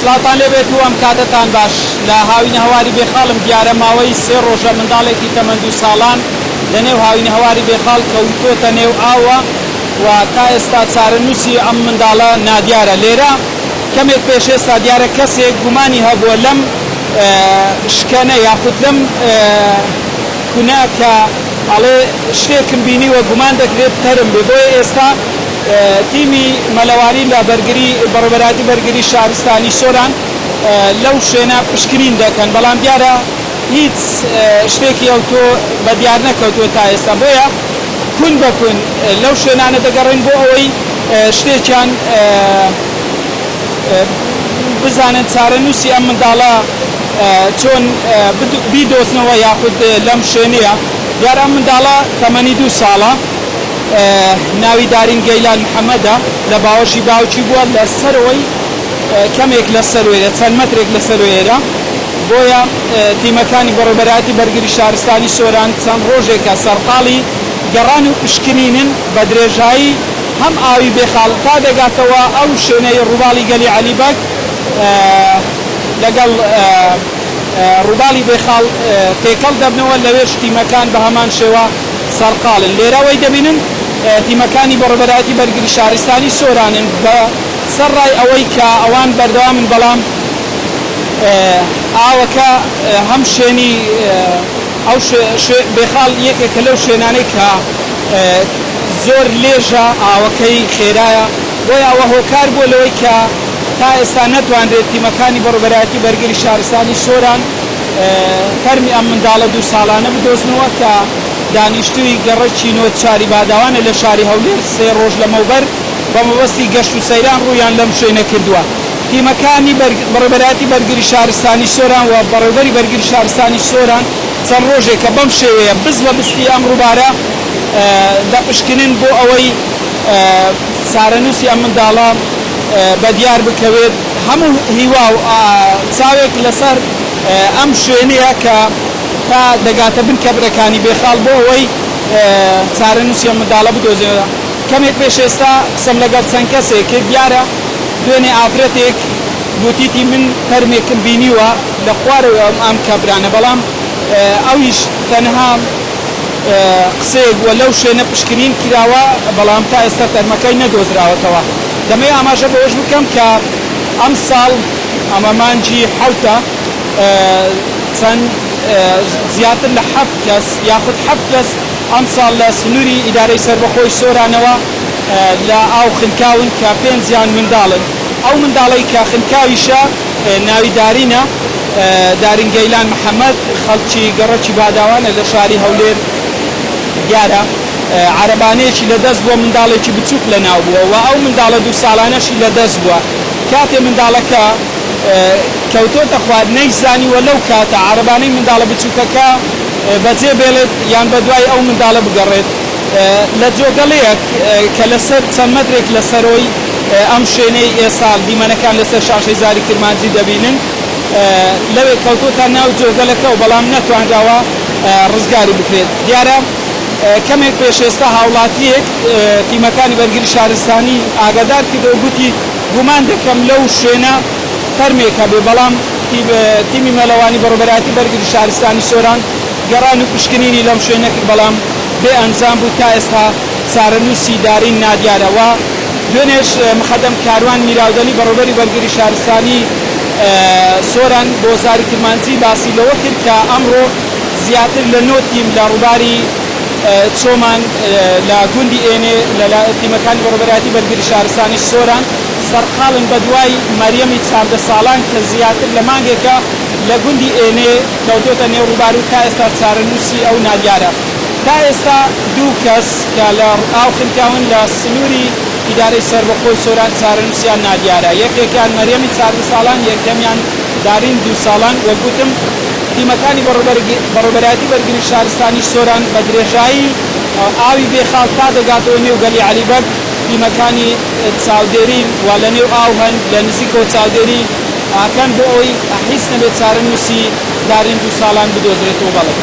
سلاوتان لێبێت و ئەم کاتتان باش لە هاوینە هەواری بێخاڵم دیارە ماوەی 3 ڕۆژە منداڵێکی تەمەند 2 ساڵان لەنێو هاوینە هەواری بێخاڵ کەوتۆتە نێو ئاوە و تا ئێستا چارەنووسی ئەم منداڵە نادیارە. لێرە کەمێک پێش ئێستا دیارە کەسێک گومانی هەبووە لەم شکەنە یاخود لەم کونە کە ئەڵێ شتێکم بینیوە گومان دەکرێت تەرم بێ. بۆیە ئێستا تیمی مەلەوانی لە بەڕێوەبەراتی بەرگری شارستانی سۆران لەو شوێنە پشکنین دەکەن، بەڵام دیارە هیچ شتێکی ئەوتۆ بە دیار نەکەوتووە تا ئێستا. بۆیە کون بە کون لەو شوێنانە دەگەڕین بۆ ئەوەی شتێکیان بزانن چارەنووسی ئەم منداڵە چۆن بیدۆزنەوە یاخود لەم شوێنەیە. دیارە ئەم منداڵە تەمەنی 2 ساڵە، ناوی دارین گەیلان محەممەدە، لە باوەشی باوکی بووە لە سەرەوەی کەمێک لە سەروێرە، چەند مەترێک لە سەروێرە. بۆیە تیمەکانی بەڕێوەبەراتی بەرگری شارستانی سۆران چەند ڕۆژێکە سەرقاڵی گەڕان و پشکنینن بە درێژایی هەم ئاوی بێخاڵ تا دەگاتەوە ئەو شوێنەی ڕووباڵی گەلی عەلیبەگ لەگەڵ ڕووباڵی بێخاڵ تێکەڵ دەبنەوە، لەوێش تیمەکان بە هەمان شێوە سەرقاڵن. لێرەوەی دەبینن تیمەکانی بەڕێوەبەراتی بەرگری شارستانی سۆرانن بە سەرڕای ئەوەی کە ئەوان بەردەوامن، بەڵام ئاوەکە هەم شوێنی ئەو بێخاڵ یەکێکە لەو شوێنانەی کە زۆر لێژە ئاوەکەی خێرایە. بۆیە ئەوە هۆکار بووە لەوەی کە تا ئێستا نەتوانرێت تیمەکانی بەڕێوەبەراتی بەرگری شارستانی سۆران فەرمی ئەم منداڵە 2 ساڵانە بدۆزنەوە کە دانیشتووی گەڕەکی نۆچاری باداوانە لە شاری هەولێر 3 ڕۆژ لەمەوبەر بە مەبەستی گەشت و سەیران ڕوویان لەم شوێنە کردووە. تیمەکانی بەڕێوەبەراتی بەرگری شارستانی سۆران و بەڕێوەبەری بەرگری شارستانی سۆران چەند ڕۆژێکە بەم شێوەیە بز بە بستی ئەم ڕووبارە دەپشکنن بۆ ئەوەی چارەنووسی ئەم منداڵە بە دیار بکەوێت. هەموو هیوا و چاوێک لەسەر ئەم شوێنەیە کە تا دەگاتە بن کەبرەکانی بێخاڵ بۆ ئەوەی چارەنووسی ئەم منداڵە بدۆزێتەوە. کەمێک پێش ئێستا قسەم لەگەڵ چەند کەسێک کرد، دیارە دوێنێ ئافرەتێک گوتیتی من فەرمێکم بینیوە لە خوارەوە ئەم کەبرانە، بەڵام ئەویش تەنها قسەیەک وە لەو شوێنە پشکنین کراوە، بەڵام تا ئێستا تەرمەکەی نەدۆزراوەتەوە. دەمەوێت ئاماژە بەوەش بکەم کە ئەم ساڵ ئەمە مانجی حەوتە چەند زیاتر لە 7 کەس یاخود 7 کەس ئەم ساڵ لە سنووری ئیدارەی سەربەخۆی سۆرانەوە لە ئاو خنکاون کە 5 منداڵن. ئەو منداڵی کە خنکاویشە ناوی دارینە دارین گەیلان محەممەد، خەڵکی گەڕەکی باداوانە لە شاری هەولێر. دیارە عەرەبانەیەکی لەدەست بووە، منداڵێکی بچووک لە ناو بووە و ئەو منداڵە 2 ساڵانەشی لەدەست بووە. کاتێ منداڵەکە کەوتۆتە خوارد نەیزانیوە لەو کاتە عەرەبانەی منداڵە بچووکەکە بەجێ بێڵێت یان بە دوای ئەو منداڵە بگەڕێت لە جۆگەڵەیەک کە لەسەر چەند مەترێک لەسەرۆی ئەم شوێنەی ئێساڵ دیمەنەکان لەسەر شاشەی زاری کرمانجی دەبینن. لەوێ کەوتۆتە ناو جۆگەلەکە و بەڵام نەتوانراوە ڕزگاری بکرێت. دیارە کەمێک پێش ئێستا هاوڵاتیەک تیمەکانی بەرگری شارستانی ئاگادار کردەوە، گوتی گومان دەکەم لەو شوێنە فەرمێکە بێ، بەڵام تیمی مەلەوانی بەڕێوەبەراتی بەرگری شارستانی سۆران گەڕان و پشکنینی لەم شوێنە کرد، بەڵام بێ ئەنجام بوو. تا ئێستا چارەنووسی دارین نادیارەوە. دوێنێش مخەدەم کاروان میراودەلی بەڕێوەبەری بەرگری شارستانی سۆران بۆ زاری کرمانجی باسی لەوە کرد کە ئەمڕۆ زیاتر لە 9 تیم لە ڕووباری چۆمان لە گوندی ئێنێ لە تیمەکانی بەڕێوەبەراتی بەرگری شارستانی سۆران سەرقاڵن بە دوای مەریەمی 14 ساڵان کە زیاتر لە مانگێکە لە گوندی ئێنێ کەوتۆتە نێو ڕووبار و تا ئێستا چارەنووسی ئەو نادیارە. تا ئێستا 2 کەس کە لە ئاو خنکاون لە سنووری ئیدارەی سەربەخۆی سۆران چارەنووسیان نادیارە. یەکێکیان مەریەمی 14 ساڵان، یەکەمیان دارین 2 ساڵان. وەگوتم تیمەکانی بەڕێوەبەراتی بەرگری شارستانی سۆران بە درێژایی ئاوی بێخاڵ تا دەگاتەوە نێو گەلی عەلیبەگ تیمەکانی چاودێری وا لە نێو ئاو هەن لە نزیکەوە چاودێری ئاکەن بۆ ئەوەی هیچ نەبێت چارەنووسی دارین 2 ساڵان بدۆزرێتەوە. بەڵێ